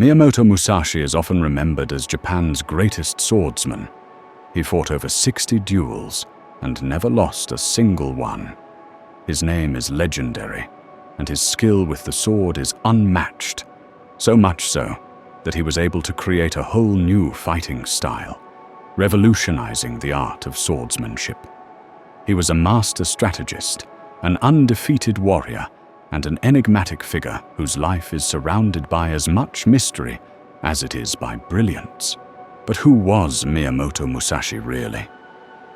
Miyamoto Musashi is often remembered as Japan's greatest swordsman. He fought over 60 duels and never lost a single one. His name is legendary, and his skill with the sword is unmatched, so much so that he was able to create a whole new fighting style, revolutionizing the art of swordsmanship. He was a master strategist, an undefeated warrior, and an enigmatic figure whose life is surrounded by as much mystery as it is by brilliance. But who was Miyamoto Musashi really?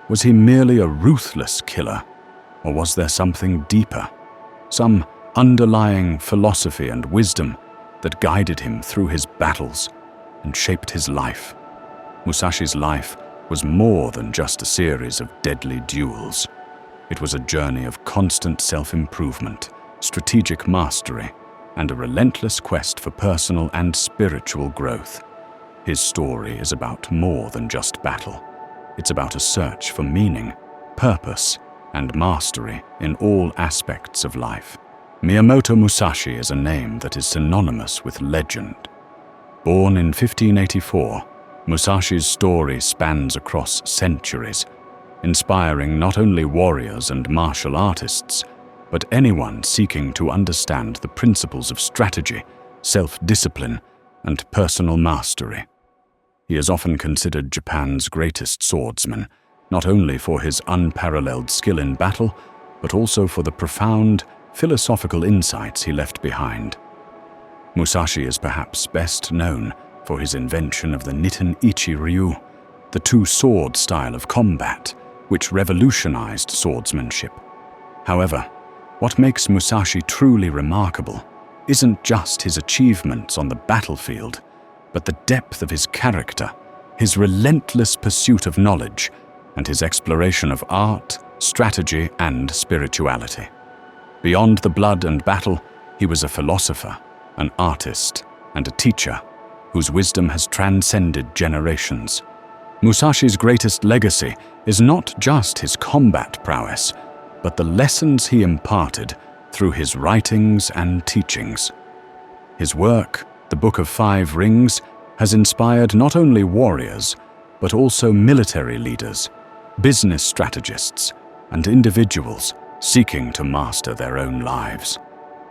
Was he merely a ruthless killer, or was there something deeper, some underlying philosophy and wisdom that guided him through his battles and shaped his life? Musashi's life was more than just a series of deadly duels. It was a journey of constant self-improvement, strategic mastery, and a relentless quest for personal and spiritual growth. His story is about more than just battle. It's about a search for meaning, purpose, and mastery in all aspects of life. Miyamoto Musashi is a name that is synonymous with legend. Born in 1584, Musashi's story spans across centuries, inspiring not only warriors and martial artists, but anyone seeking to understand the principles of strategy, self-discipline, and personal mastery. He is often considered Japan's greatest swordsman, not only for his unparalleled skill in battle, but also for the profound philosophical insights he left behind. Musashi is perhaps best known for his invention of the Niten Ichi-ryū, the two-sword style of combat, which revolutionized swordsmanship. However, what makes Musashi truly remarkable isn't just his achievements on the battlefield, but the depth of his character, his relentless pursuit of knowledge, and his exploration of art, strategy, and spirituality. Beyond the blood and battle, he was a philosopher, an artist, and a teacher whose wisdom has transcended generations. Musashi's greatest legacy is not just his combat prowess, but the lessons he imparted through his writings and teachings. His work, the Book of Five Rings, has inspired not only warriors, but also military leaders, business strategists, and individuals seeking to master their own lives.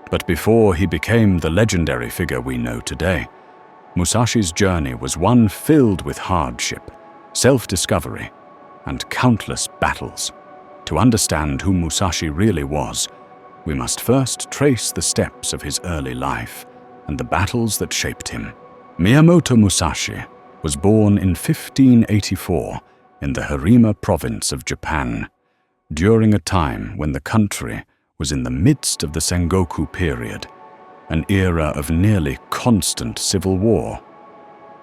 But before he became the legendary figure we know today, Musashi's journey was one filled with hardship, self-discovery, and countless battles. To understand who Musashi really was, we must first trace the steps of his early life and the battles that shaped him. Miyamoto Musashi was born in 1584 in the Harima province of Japan, during a time when the country was in the midst of the Sengoku period, an era of nearly constant civil war.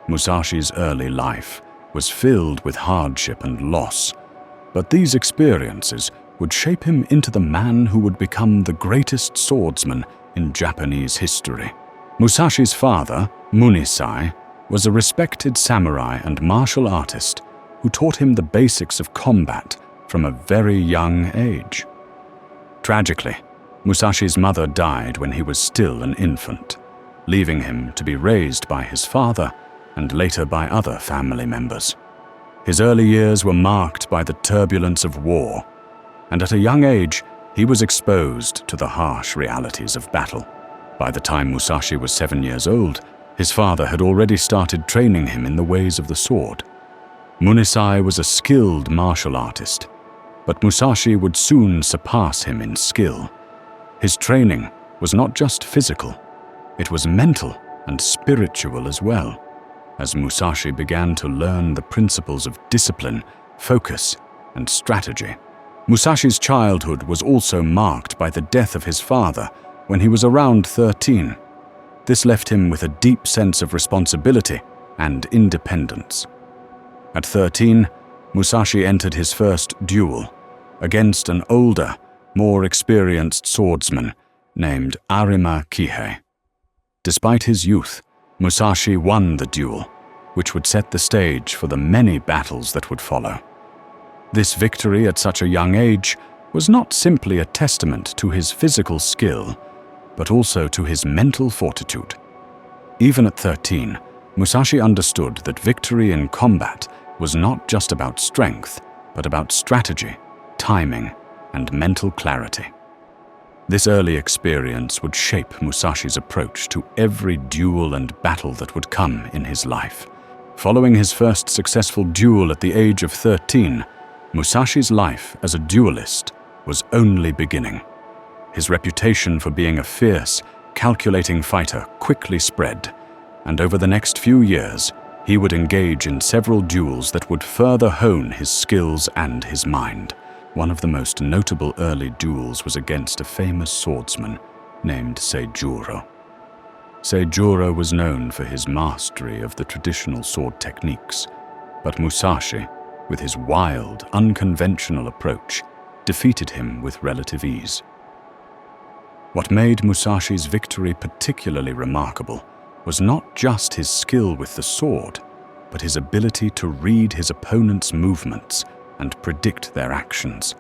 Musashi's early life was filled with hardship and loss, but these experiences would shape him into the man who would become the greatest swordsman in Japanese history. Musashi's father, Munisai, was a respected samurai and martial artist who taught him the basics of combat from a very young age. Tragically, Musashi's mother died when he was still an infant, leaving him to be raised by his father and later by other family members. His early years were marked by the turbulence of war, and at a young age, he was exposed to the harsh realities of battle. By the time Musashi was 7 years old, his father had already started training him in the ways of the sword. Munisai was a skilled martial artist, but Musashi would soon surpass him in skill. His training was not just physical, it was mental and spiritual as well, as Musashi began to learn the principles of discipline, focus, and strategy. Musashi's childhood was also marked by the death of his father when he was around 13. This left him with a deep sense of responsibility and independence. At 13, Musashi entered his first duel against an older, more experienced swordsman named Arima Kihei. Despite his youth, Musashi won the duel, which would set the stage for the many battles that would follow. This victory at such a young age was not simply a testament to his physical skill, but also to his mental fortitude. Even at 13, Musashi understood that victory in combat was not just about strength, but about strategy, timing, and mental clarity. This early experience would shape Musashi's approach to every duel and battle that would come in his life. Following his first successful duel at the age of 13, Musashi's life as a duelist was only beginning. His reputation for being a fierce, calculating fighter quickly spread, and over the next few years, he would engage in several duels that would further hone his skills and his mind. One of the most notable early duels was against a famous swordsman named Seijuro. Seijuro was known for his mastery of the traditional sword techniques, but Musashi, with his wild, unconventional approach, defeated him with relative ease. What made Musashi's victory particularly remarkable was not just his skill with the sword, but his ability to read his opponent's movements and predict their actions,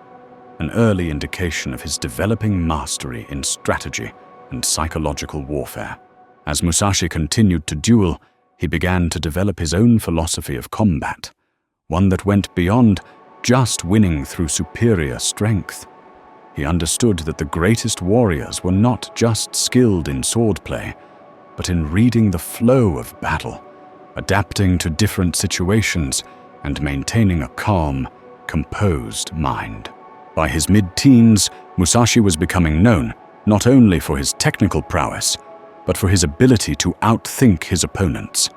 an early indication of his developing mastery in strategy and psychological warfare. As Musashi continued to duel, he began to develop his own philosophy of combat, one that went beyond just winning through superior strength. He understood that the greatest warriors were not just skilled in swordplay, but in reading the flow of battle, adapting to different situations, and maintaining a calm, composed mind. By his mid-teens, Musashi was becoming known not only for his technical prowess, but for his ability to outthink his opponents.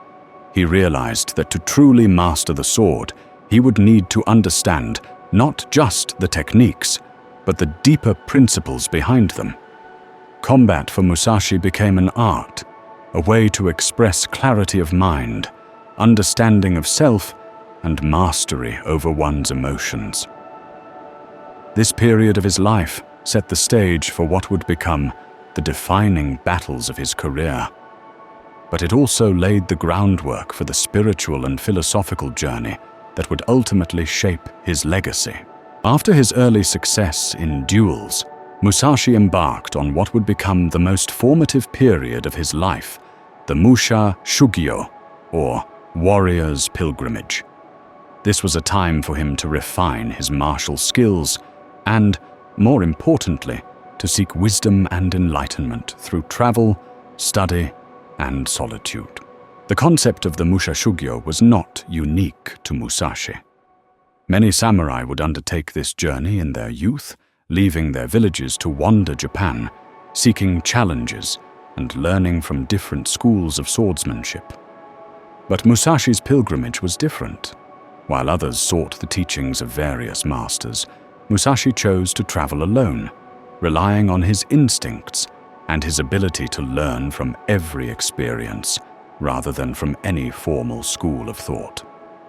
He realized that to truly master the sword, he would need to understand not just the techniques, but the deeper principles behind them. Combat for Musashi became an art, a way to express clarity of mind, understanding of self, and mastery over one's emotions. This period of his life set the stage for what would become the defining battles of his career. But it also laid the groundwork for the spiritual and philosophical journey that would ultimately shape his legacy. After his early success in duels, Musashi embarked on what would become the most formative period of his life, the Musha Shugyo, or warrior's pilgrimage. This was a time for him to refine his martial skills and, more importantly, to seek wisdom and enlightenment through travel, study, and solitude. The concept of the Musha Shugyo was not unique to Musashi. Many samurai would undertake this journey in their youth, leaving their villages to wander Japan, seeking challenges and learning from different schools of swordsmanship. But Musashi's pilgrimage was different. While others sought the teachings of various masters, Musashi chose to travel alone, relying on his instincts and his ability to learn from every experience, rather than from any formal school of thought.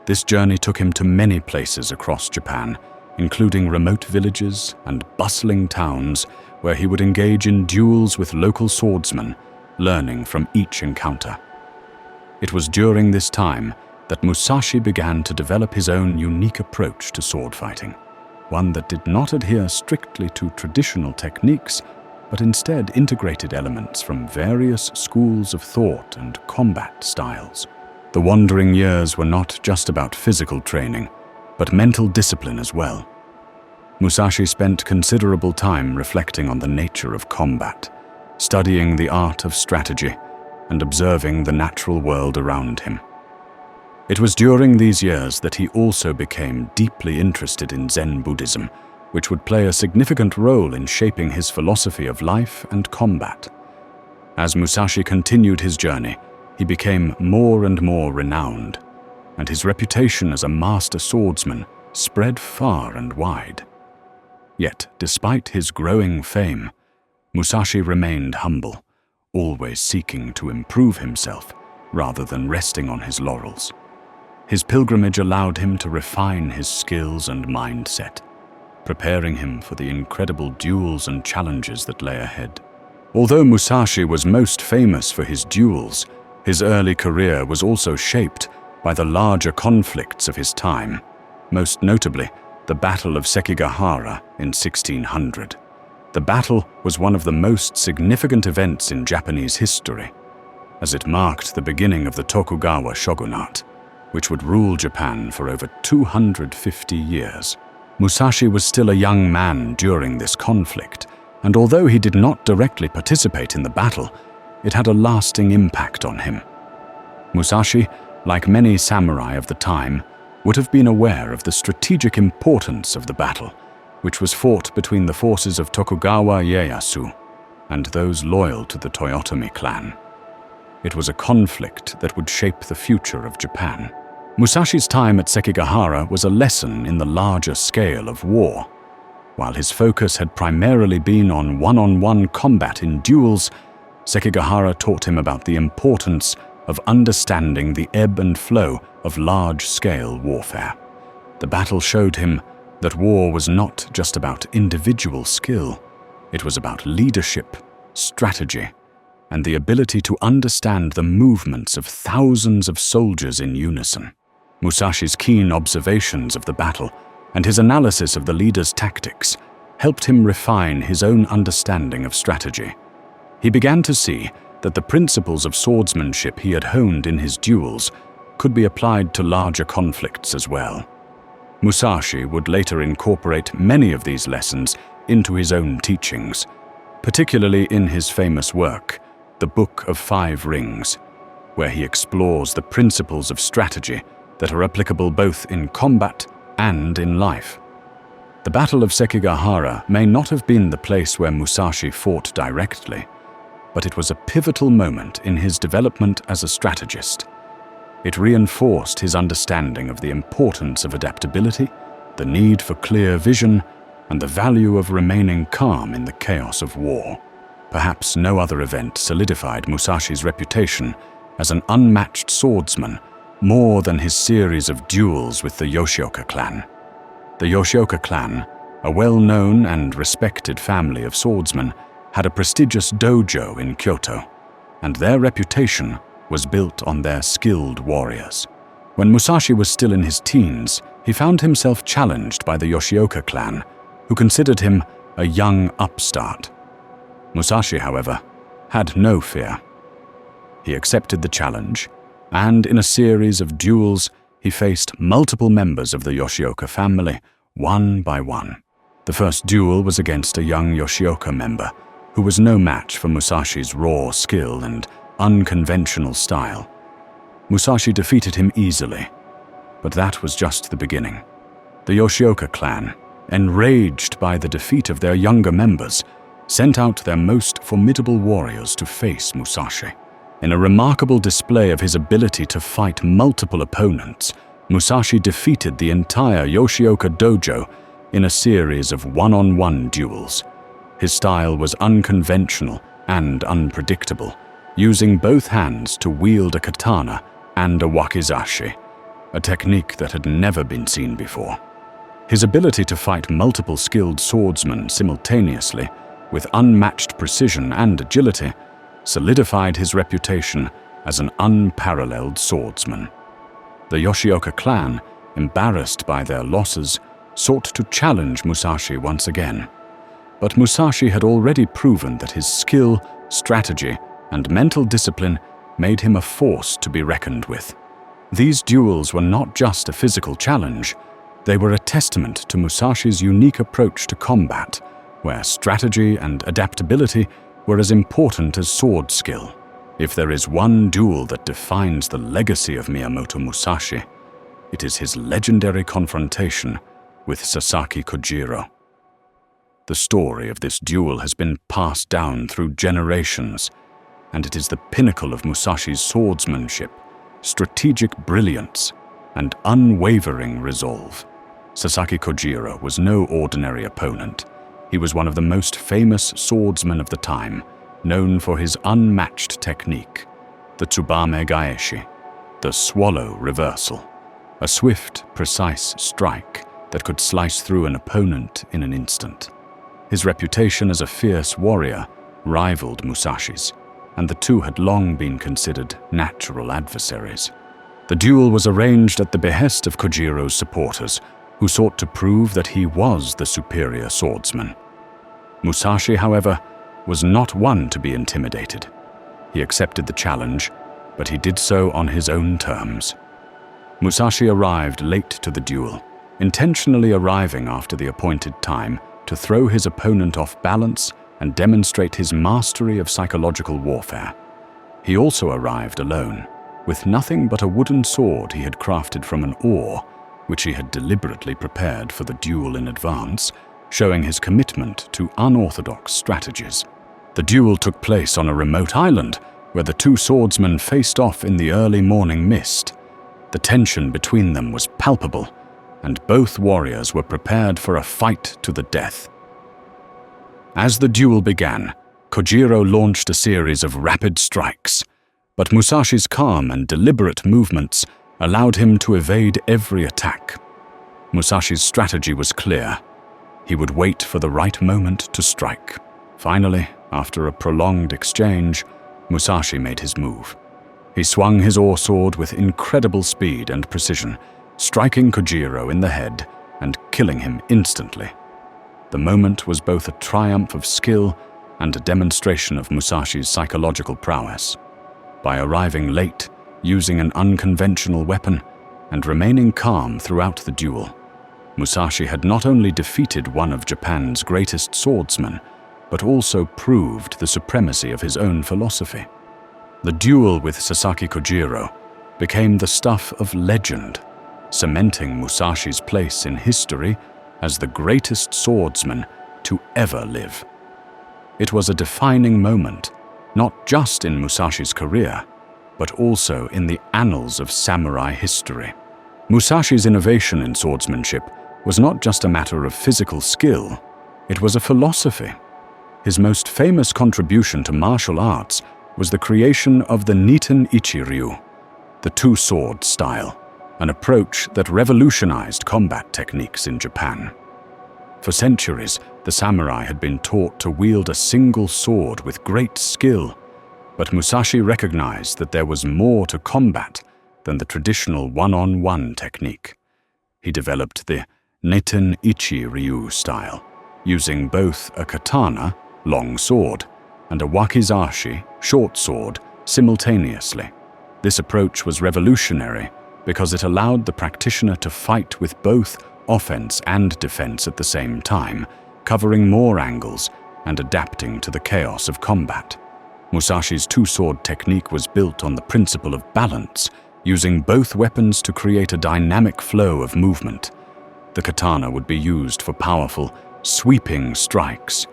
This journey took him to many places across Japan, including remote villages and bustling towns where he would engage in duels with local swordsmen, learning from each encounter. It was during this time that Musashi began to develop his own unique approach to sword fighting, one that did not adhere strictly to traditional techniques, but instead integrated elements from various schools of thought and combat styles. The wandering years were not just about physical training, but mental discipline as well. Musashi spent considerable time reflecting on the nature of combat, studying the art of strategy, and observing the natural world around him. It was during these years that he also became deeply interested in Zen Buddhism, which would play a significant role in shaping his philosophy of life and combat. As Musashi continued his journey, he became more and more renowned, and his reputation as a master swordsman spread far and wide. Yet, despite his growing fame, Musashi remained humble, always seeking to improve himself rather than resting on his laurels. His pilgrimage allowed him to refine his skills and mindset, preparing him for the incredible duels and challenges that lay ahead. Although Musashi was most famous for his duels, his early career was also shaped by the larger conflicts of his time, most notably the Battle of Sekigahara in 1600. The battle was one of the most significant events in Japanese history, as it marked the beginning of the Tokugawa shogunate, which would rule Japan for over 250 years. Musashi was still a young man during this conflict, and although he did not directly participate in the battle, it had a lasting impact on him. Musashi, like many samurai of the time, would have been aware of the strategic importance of the battle, which was fought between the forces of Tokugawa Ieyasu and those loyal to the Toyotomi clan. It was a conflict that would shape the future of Japan. Musashi's time at Sekigahara was a lesson in the larger scale of war. While his focus had primarily been on one-on-one combat in duels, Sekigahara taught him about the importance of understanding the ebb and flow of large-scale warfare. The battle showed him that war was not just about individual skill. It was about leadership, strategy, and the ability to understand the movements of thousands of soldiers in unison. Musashi's keen observations of the battle and his analysis of the leader's tactics helped him refine his own understanding of strategy. He began to see that the principles of swordsmanship he had honed in his duels could be applied to larger conflicts as well. Musashi would later incorporate many of these lessons into his own teachings, particularly in his famous work, The Book of Five Rings, where he explores the principles of strategy that are applicable both in combat and in life. The Battle of Sekigahara may not have been the place where Musashi fought directly, but it was a pivotal moment in his development as a strategist. It reinforced his understanding of the importance of adaptability, the need for clear vision, and the value of remaining calm in the chaos of war. Perhaps no other event solidified Musashi's reputation as an unmatched swordsman more than his series of duels with the Yoshioka clan. The Yoshioka clan, a well-known and respected family of swordsmen, had a prestigious dojo in Kyoto, and their reputation was built on their skilled warriors. When Musashi was still in his teens, he found himself challenged by the Yoshioka clan, who considered him a young upstart. Musashi, however, had no fear. He accepted the challenge, and in a series of duels, he faced multiple members of the Yoshioka family, one by one. The first duel was against a young Yoshioka member, who was no match for Musashi's raw skill and unconventional style. Musashi defeated him easily, but that was just the beginning. The Yoshioka clan, enraged by the defeat of their younger members, sent out their most formidable warriors to face Musashi. In a remarkable display of his ability to fight multiple opponents, Musashi defeated the entire Yoshioka dojo in a series of one-on-one duels. His style was unconventional and unpredictable, using both hands to wield a katana and a wakizashi, a technique that had never been seen before. His ability to fight multiple skilled swordsmen simultaneously, with unmatched precision and agility, solidified his reputation as an unparalleled swordsman. The Yoshioka clan, embarrassed by their losses, sought to challenge Musashi once again. But Musashi had already proven that his skill, strategy, and mental discipline made him a force to be reckoned with. These duels were not just a physical challenge, they were a testament to Musashi's unique approach to combat, where strategy and adaptability were as important as sword skill. If there is one duel that defines the legacy of Miyamoto Musashi, it is his legendary confrontation with Sasaki Kojiro. The story of this duel has been passed down through generations, and it is the pinnacle of Musashi's swordsmanship, strategic brilliance, and unwavering resolve. Sasaki Kojiro was no ordinary opponent. He was one of the most famous swordsmen of the time, known for his unmatched technique, the Tsubame Gaeshi, the swallow reversal, a swift, precise strike that could slice through an opponent in an instant. His reputation as a fierce warrior rivaled Musashi's, and the two had long been considered natural adversaries. The duel was arranged at the behest of Kojiro's supporters, who sought to prove that he was the superior swordsman. Musashi, however, was not one to be intimidated. He accepted the challenge, but he did so on his own terms. Musashi arrived late to the duel, intentionally arriving after the appointed time to throw his opponent off balance and demonstrate his mastery of psychological warfare. He also arrived alone, with nothing but a wooden sword he had crafted from an oar, which he had deliberately prepared for the duel in advance, showing his commitment to unorthodox strategies. The duel took place on a remote island, where the two swordsmen faced off in the early morning mist. The tension between them was palpable, and both warriors were prepared for a fight to the death. As the duel began, Kojiro launched a series of rapid strikes, but Musashi's calm and deliberate movements allowed him to evade every attack. Musashi's strategy was clear. He would wait for the right moment to strike. Finally, after a prolonged exchange, Musashi made his move. He swung his oar sword with incredible speed and precision, striking Kojiro in the head and killing him instantly. The moment was both a triumph of skill and a demonstration of Musashi's psychological prowess. By arriving late, using an unconventional weapon, and remaining calm throughout the duel, Musashi had not only defeated one of Japan's greatest swordsmen, but also proved the supremacy of his own philosophy. The duel with Sasaki Kojiro became the stuff of legend, cementing Musashi's place in history as the greatest swordsman to ever live. It was a defining moment, not just in Musashi's career, but also in the annals of samurai history. Musashi's innovation in swordsmanship was not just a matter of physical skill, it was a philosophy. His most famous contribution to martial arts was the creation of the Niten Ichi-ryū, the two-sword style, an approach that revolutionized combat techniques in Japan. For centuries, the samurai had been taught to wield a single sword with great skill, but Musashi recognized that there was more to combat than the traditional one-on-one technique. He developed the Niten Ichi-ryū style, using both a katana, long sword, and a wakizashi, short sword, simultaneously. This approach was revolutionary because it allowed the practitioner to fight with both offense and defense at the same time, covering more angles and adapting to the chaos of combat. Musashi's two-sword technique was built on the principle of balance, using both weapons to create a dynamic flow of movement. The katana would be used for powerful, sweeping strikes,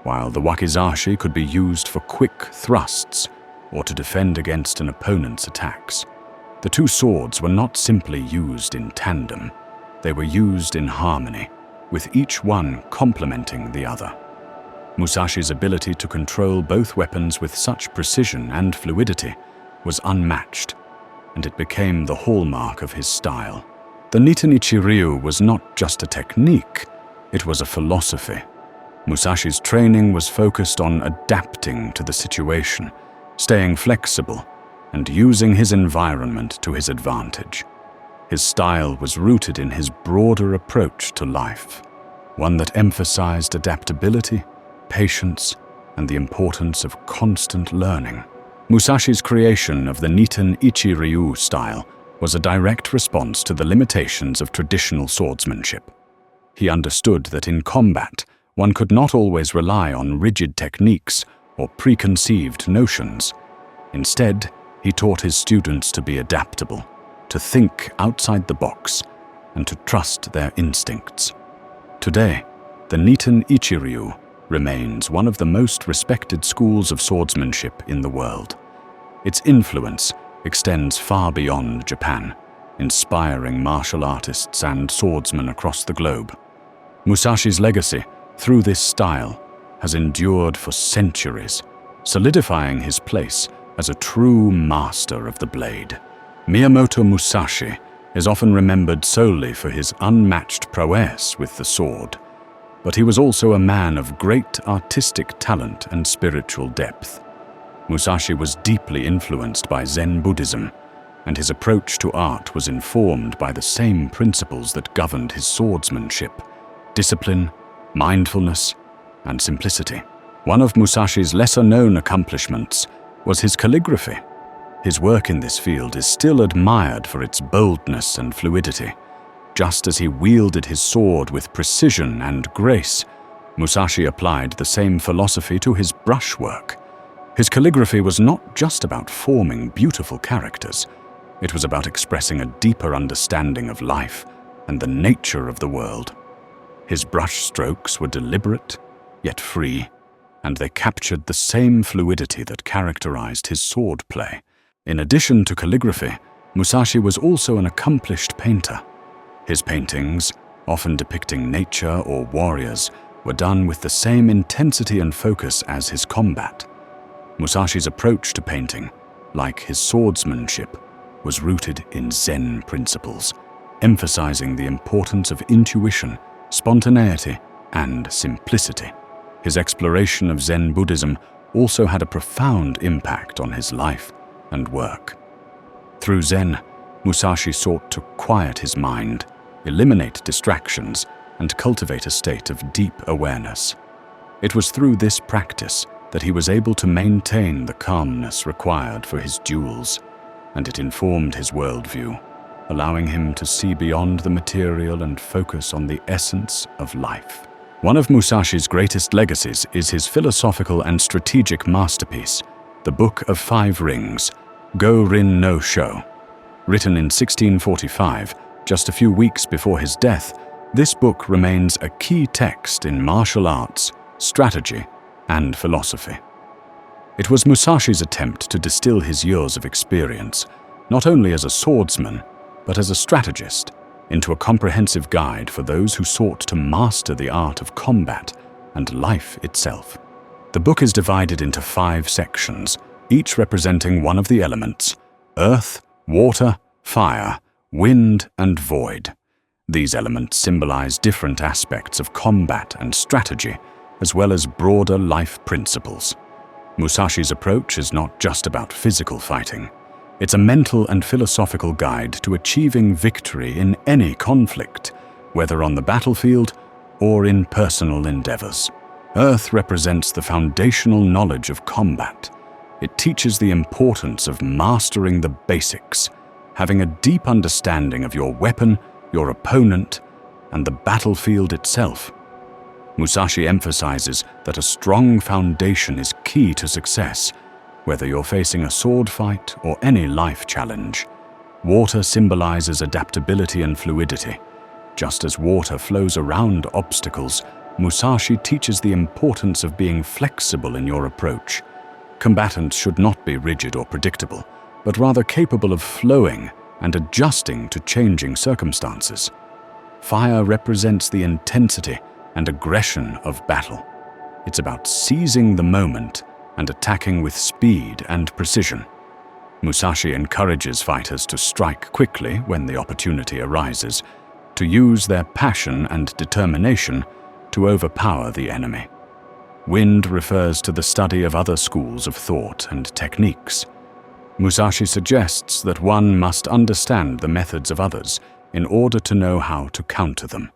while the wakizashi could be used for quick thrusts or to defend against an opponent's attacks. The two swords were not simply used in tandem, they were used in harmony, with each one complementing the other. Musashi's ability to control both weapons with such precision and fluidity was unmatched, and it became the hallmark of his style. The Niten Ichi-ryū was not just a technique, it was a philosophy. Musashi's training was focused on adapting to the situation, staying flexible, and using his environment to his advantage. His style was rooted in his broader approach to life, one that emphasized adaptability, patience, and the importance of constant learning. Musashi's creation of the Niten Ichi-ryū style was a direct response to the limitations of traditional swordsmanship. He understood that in combat, one could not always rely on rigid techniques or preconceived notions. Instead, he taught his students to be adaptable, to think outside the box, and to trust their instincts. Today, the Niten Ichi-ryū remains one of the most respected schools of swordsmanship in the world. Its influence extends far beyond Japan, inspiring martial artists and swordsmen across the globe. Musashi's legacy, through this style, has endured for centuries, solidifying his place as a true master of the blade. Miyamoto Musashi is often remembered solely for his unmatched prowess with the sword, but he was also a man of great artistic talent and spiritual depth. Musashi was deeply influenced by Zen Buddhism, and his approach to art was informed by the same principles that governed his swordsmanship: discipline, mindfulness, and simplicity. One of Musashi's lesser-known accomplishments was his calligraphy. His work in this field is still admired for its boldness and fluidity. Just as he wielded his sword with precision and grace, Musashi applied the same philosophy to his brushwork. His calligraphy was not just about forming beautiful characters. It was about expressing a deeper understanding of life and the nature of the world. His brushstrokes were deliberate, yet free, and they captured the same fluidity that characterized his swordplay. In addition to calligraphy, Musashi was also an accomplished painter. His paintings, often depicting nature or warriors, were done with the same intensity and focus as his combat. Musashi's approach to painting, like his swordsmanship, was rooted in Zen principles, emphasizing the importance of intuition, spontaneity, and simplicity. His exploration of Zen Buddhism also had a profound impact on his life and work. Through Zen, Musashi sought to quiet his mind, eliminate distractions, and cultivate a state of deep awareness. It was through this practice that he was able to maintain the calmness required for his duels, and it informed his worldview, allowing him to see beyond the material and focus on the essence of life. One of Musashi's greatest legacies is his philosophical and strategic masterpiece, the Book of Five Rings, Go-Rin no Sho. Written in 1645, just a few weeks before his death, this book remains a key text in martial arts, strategy, and philosophy. It was Musashi's attempt to distill his years of experience, not only as a swordsman, but as a strategist, into a comprehensive guide for those who sought to master the art of combat and life itself. The book is divided into 5 sections, each representing one of the elements: earth, water, fire, wind, and void. These elements symbolize different aspects of combat and strategy, as well as broader life principles. Musashi's approach is not just about physical fighting. It's a mental and philosophical guide to achieving victory in any conflict, whether on the battlefield or in personal endeavors. Earth represents the foundational knowledge of combat. It teaches the importance of mastering the basics, having a deep understanding of your weapon, your opponent, and the battlefield itself. Musashi emphasizes that a strong foundation is key to success, whether you're facing a sword fight or any life challenge. Water symbolizes adaptability and fluidity. Just as water flows around obstacles, Musashi teaches the importance of being flexible in your approach. Combatants should not be rigid or predictable, but rather capable of flowing and adjusting to changing circumstances. Fire represents the intensity and aggression of battle. It's about seizing the moment and attacking with speed and precision. Musashi encourages fighters to strike quickly when the opportunity arises, to use their passion and determination to overpower the enemy. Wind refers to the study of other schools of thought and techniques. Musashi suggests that one must understand the methods of others in order to know how to counter them.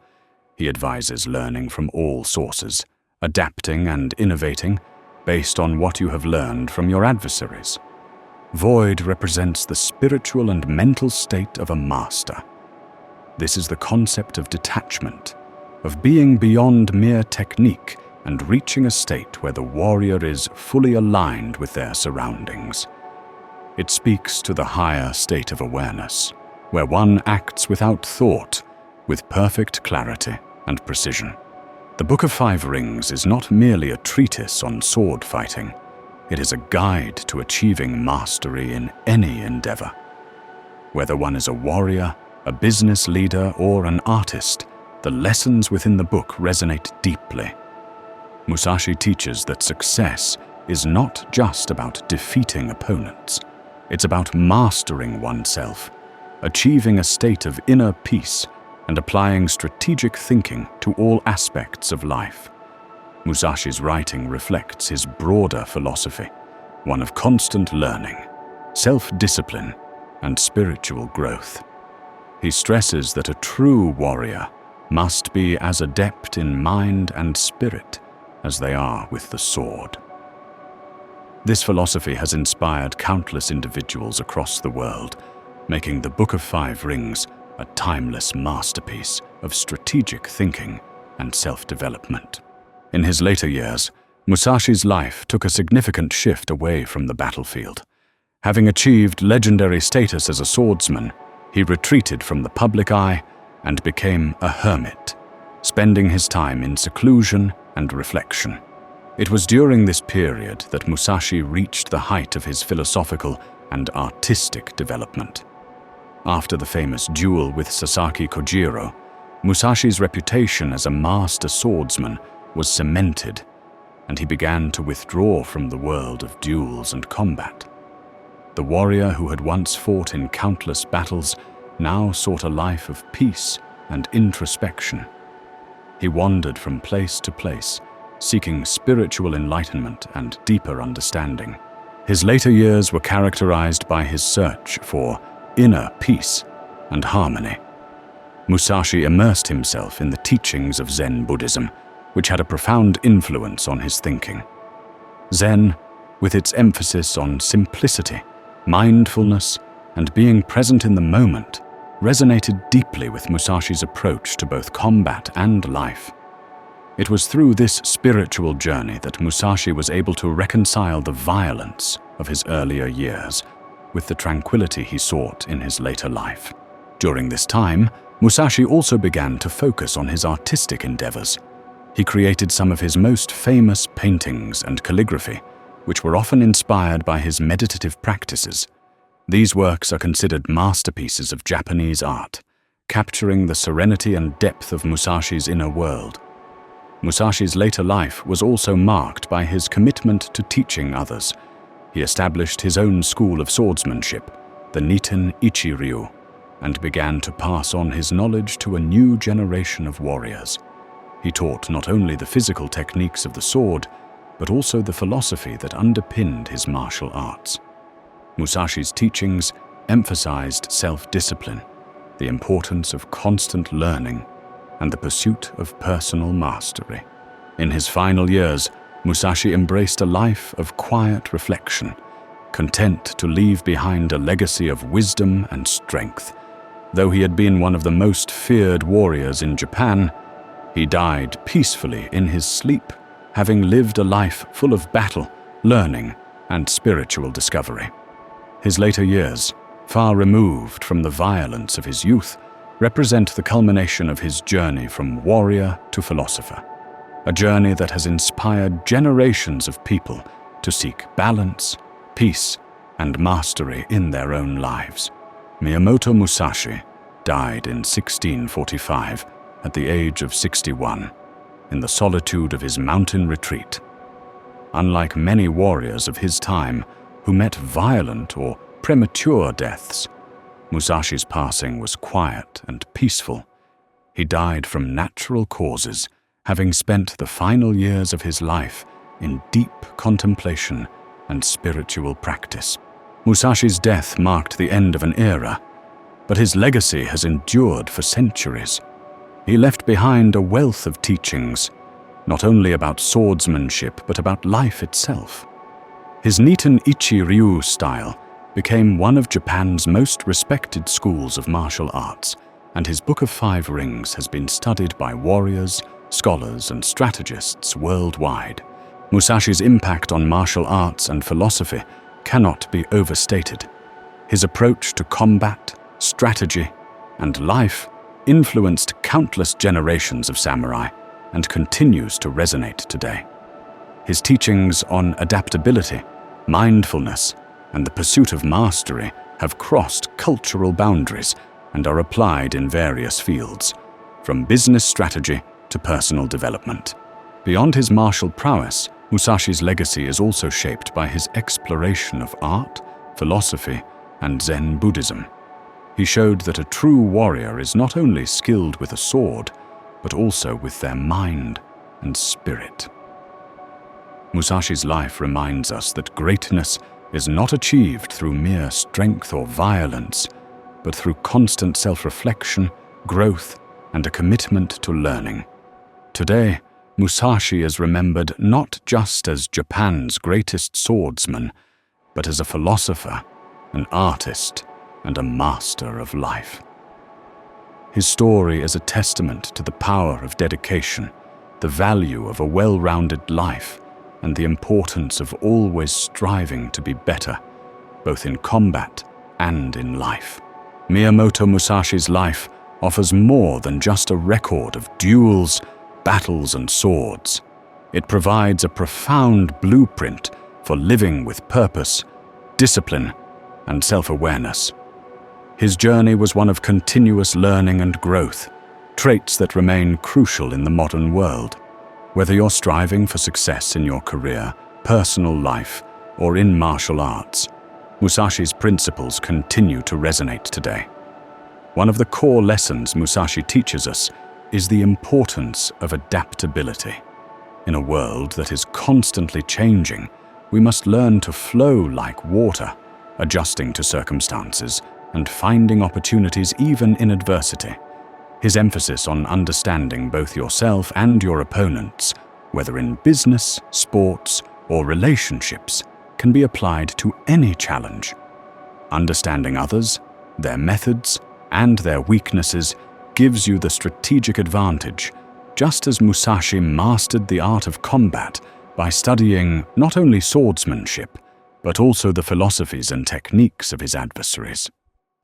He advises learning from all sources, adapting and innovating based on what you have learned from your adversaries. Void represents the spiritual and mental state of a master. This is the concept of detachment, of being beyond mere technique and reaching a state where the warrior is fully aligned with their surroundings. It speaks to the higher state of awareness, where one acts without thought, with perfect clarity and precision. The Book of Five Rings is not merely a treatise on sword fighting. It is a guide to achieving mastery in any endeavor. Whether one is a warrior, a business leader, or an artist, the lessons within the book resonate deeply. Musashi teaches that success is not just about defeating opponents. It's about mastering oneself, achieving a state of inner peace, and applying strategic thinking to all aspects of life. Musashi's writing reflects his broader philosophy, one of constant learning, self-discipline, and spiritual growth. He stresses that a true warrior must be as adept in mind and spirit as they are with the sword. This philosophy has inspired countless individuals across the world, making the Book of Five Rings a timeless masterpiece of strategic thinking and self-development. In his later years, Musashi's life took a significant shift away from the battlefield. Having achieved legendary status as a swordsman, he retreated from the public eye and became a hermit, spending his time in seclusion and reflection. It was during this period that Musashi reached the height of his philosophical and artistic development. After the famous duel with Sasaki Kojiro, Musashi's reputation as a master swordsman was cemented, and he began to withdraw from the world of duels and combat. The warrior who had once fought in countless battles now sought a life of peace and introspection. He wandered from place to place, seeking spiritual enlightenment and deeper understanding. His later years were characterized by his search for inner peace and harmony. Musashi immersed himself in the teachings of Zen Buddhism, which had a profound influence on his thinking. Zen, with its emphasis on simplicity, mindfulness, and being present in the moment, resonated deeply with Musashi's approach to both combat and life. It was through this spiritual journey that Musashi was able to reconcile the violence of his earlier years with the tranquility he sought in his later life. During this time, Musashi also began to focus on his artistic endeavors. He created some of his most famous paintings and calligraphy, which were often inspired by his meditative practices. These works are considered masterpieces of Japanese art, capturing the serenity and depth of Musashi's inner world. Musashi's later life was also marked by his commitment to teaching others. He established his own school of swordsmanship, the Niten Ichi-ryū, and began to pass on his knowledge to a new generation of warriors. He taught not only the physical techniques of the sword, but also the philosophy that underpinned his martial arts. Musashi's teachings emphasized self-discipline, the importance of constant learning, and the pursuit of personal mastery. In his final years, Musashi embraced a life of quiet reflection, content to leave behind a legacy of wisdom and strength. Though he had been one of the most feared warriors in Japan, he died peacefully in his sleep, having lived a life full of battle, learning, and spiritual discovery. His later years, far removed from the violence of his youth, represent the culmination of his journey from warrior to philosopher, a journey that has inspired generations of people to seek balance, peace, and mastery in their own lives. Miyamoto Musashi died in 1645 at the age of 61, in the solitude of his mountain retreat. Unlike many warriors of his time who met violent or premature deaths, Musashi's passing was quiet and peaceful. He died from natural causes, having spent the final years of his life in deep contemplation and spiritual practice. Musashi's death marked the end of an era, but his legacy has endured for centuries. He left behind a wealth of teachings, not only about swordsmanship but about life itself. His Niten Ichi-ryū style became one of Japan's most respected schools of martial arts, and his Book of Five Rings has been studied by warriors, scholars, and strategists worldwide. Musashi's impact on martial arts and philosophy cannot be overstated. His approach to combat, strategy, and life influenced countless generations of samurai and continues to resonate today. His teachings on adaptability, mindfulness, and the pursuit of mastery have crossed cultural boundaries and are applied in various fields, from business strategy to personal development. Beyond his martial prowess, Musashi's legacy is also shaped by his exploration of art, philosophy, and Zen Buddhism. He showed that a true warrior is not only skilled with a sword, but also with their mind and spirit. Musashi's life reminds us that greatness is not achieved through mere strength or violence, but through constant self-reflection, growth, and a commitment to learning. Today, Musashi is remembered not just as Japan's greatest swordsman, but as a philosopher, an artist, and a master of life. His story is a testament to the power of dedication, the value of a well-rounded life, and the importance of always striving to be better, both in combat and in life. Miyamoto Musashi's life offers more than just a record of duels, battles, and swords. It provides a profound blueprint for living with purpose, discipline, and self-awareness. His journey was one of continuous learning and growth, traits that remain crucial in the modern world. Whether you're striving for success in your career, personal life, or in martial arts, Musashi's principles continue to resonate today. One of the core lessons Musashi teaches us is the importance of adaptability. In a world that is constantly changing, we must learn to flow like water, adjusting to circumstances and finding opportunities even in adversity. His emphasis on understanding both yourself and your opponents, whether in business, sports, or relationships, can be applied to any challenge. Understanding others, their methods, and their weaknesses gives you the strategic advantage, just as Musashi mastered the art of combat by studying not only swordsmanship, but also the philosophies and techniques of his adversaries.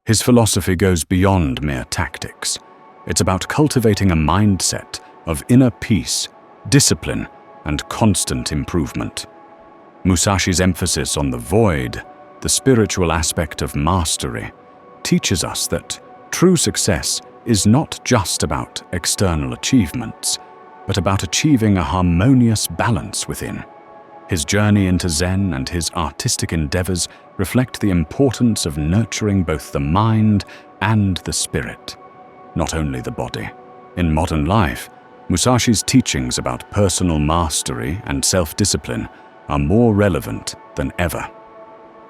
His philosophy goes beyond mere tactics. It's about cultivating a mindset of inner peace, discipline, and constant improvement. Musashi's emphasis on the void, the spiritual aspect of mastery, teaches us that true success is not just about external achievements, but about achieving a harmonious balance within. His journey into Zen and his artistic endeavors reflect the importance of nurturing both the mind and the spirit, not only the body. In modern life, Musashi's teachings about personal mastery and self-discipline are more relevant than ever.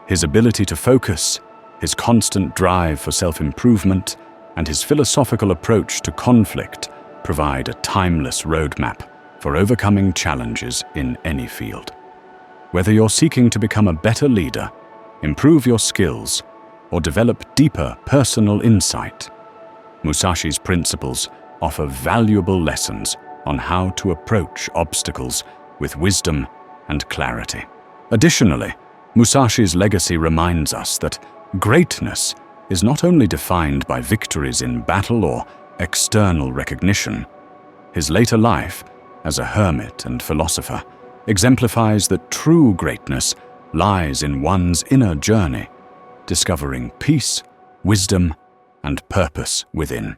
His ability to focus, his constant drive for self-improvement, and his philosophical approach to conflict provide a timeless roadmap for overcoming challenges in any field. Whether you're seeking to become a better leader, improve your skills, or develop deeper personal insight, Musashi's principles offer valuable lessons on how to approach obstacles with wisdom and clarity. Additionally, Musashi's legacy reminds us that greatness is not only defined by victories in battle or external recognition. His later life, as a hermit and philosopher, exemplifies that true greatness lies in one's inner journey, discovering peace, wisdom, and purpose within.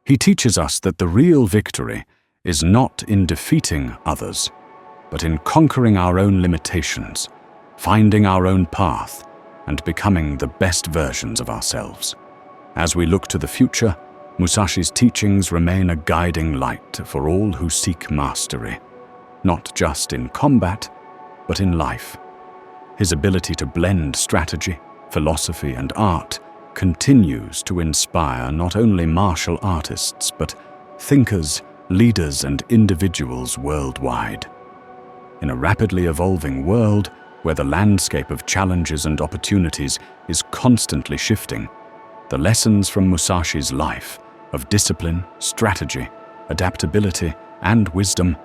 He teaches us that the real victory is not in defeating others, but in conquering our own limitations, finding our own path, and becoming the best versions of ourselves. As we look to the future, Musashi's teachings remain a guiding light for all who seek mastery, not just in combat, but in life. His ability to blend strategy, philosophy, and art continues to inspire not only martial artists, but thinkers, leaders, and individuals worldwide. In a rapidly evolving world, where the landscape of challenges and opportunities is constantly shifting, the lessons from Musashi's life of discipline, strategy, adaptability, and wisdom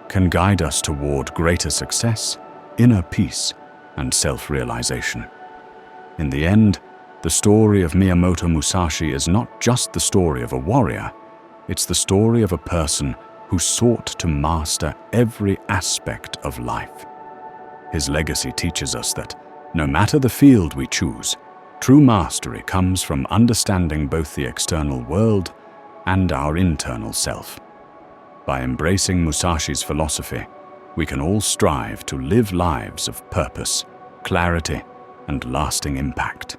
can guide us toward greater success, inner peace, and self-realization. In the end, the story of Miyamoto Musashi is not just the story of a warrior, it's the story of a person who sought to master every aspect of life. His legacy teaches us that, no matter the field we choose, true mastery comes from understanding both the external world and our internal self. By embracing Musashi's philosophy, we can all strive to live lives of purpose, clarity, and lasting impact.